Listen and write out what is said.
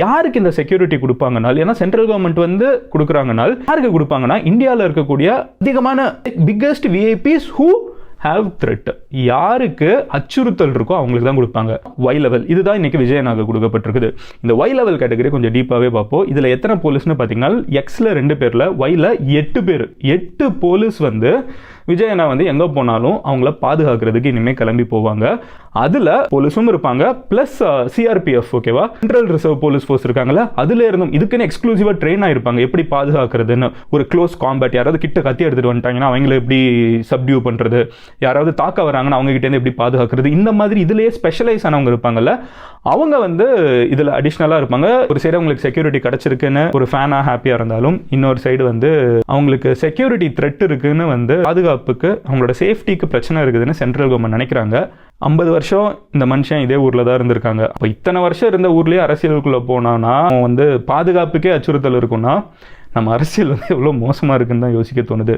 யாருக்கு இந்த செக்யூரிட்டி கொடுப்பாங்கனால், ஏன்னா சென்ட்ரல் கவர்மெண்ட் வந்து கொடுக்குறாங்கனால் யாருக்கு கொடுப்பாங்கன்னா இந்தியாவில் இருக்கக்கூடிய அதிகமான biggest VIPs who have thread, யாருக்கு அச்சுறுத்தல் இருக்கோ அவங்களுக்கு தான் கொடுப்பாங்க. ஒய் லெவல் இதுதான் இன்னைக்கு விஜயனாக கொடுக்கப்பட்டிருக்குது. இந்த ஒய் லெவல் கேட்டகரி கொஞ்சம் டீப்பாகவே பார்ப்போம். இதில் எத்தனை போலீஸ்னு பார்த்தீங்கன்னா எக்ஸில் 2 பேரில் ஒயில் 8 பேர். 8 போலீஸ் வந்து விஜயனா வந்து எங்கே போனாலும் அவங்கள பாதுகாக்கிறதுக்கு இனிமேல் கிளம்பி போவாங்க. அதில் போலீஸும் இருப்பாங்க, ப்ளஸ் சிஆர்பிஎஃப், ஓகேவா, சென்ட்ரல் ரிசர்வ் போலீஸ் ஃபோர்ஸ் இருக்காங்களா, அதில் இருந்தும் இதுக்குன்னு எக்ஸ்க்ளூசிவாக ட்ரெயின் ஆயிருப்பாங்க எப்படி பாதுகாக்கிறதுன்னு. ஒரு க்ளோஸ் காம்பேட், யாராவது கிட்ட கத்தி எடுத்துகிட்டு வந்துட்டாங்கன்னா அவங்கள எப்படி சப்டியூ பண்ணுறது, யாராவது தாக்க வராங்கன்னா அவங்க கிட்டேருந்து எப்படி பாதுகாக்கிறது, இந்த மாதிரி இதுலேயே ஸ்பெஷலைஸ் ஆனவங்க இருப்பாங்கல்ல, அவங்க வந்து இதில் அடிஷ்னலாக இருப்பாங்க. ஒரு சைடு அவங்களுக்கு செக்யூரிட்டி கிடச்சிருக்குன்னு ஒரு ஃபேனாக ஹாப்பியாக இருந்தாலும், இன்னொரு சைடு வந்து அவங்களுக்கு செக்யூரிட்டி த்ரெட் இருக்குன்னு வந்து பாதுகாப்புக்கு அவங்களோட சேஃப்டிக்கு பிரச்சனை இருக்குதுன்னு சென்ட்ரல் கவர்மெண்ட் நினைக்கிறாங்க. 50 வருஷம் இந்த மனுஷன் இதே ஊரில் தான் இருந்திருக்காங்க. அப்போ இத்தனை வருஷம் இருந்த ஊர்லேயே அரசியலுக்குள்ளே போனான்னா வந்து பாதுகாப்புக்கே அச்சுறுத்தல் இருக்குன்னா நம்ம அரசியல் வந்து எவ்வளோ மோசமாக இருக்குன்னு தான் யோசிக்க தோணுது.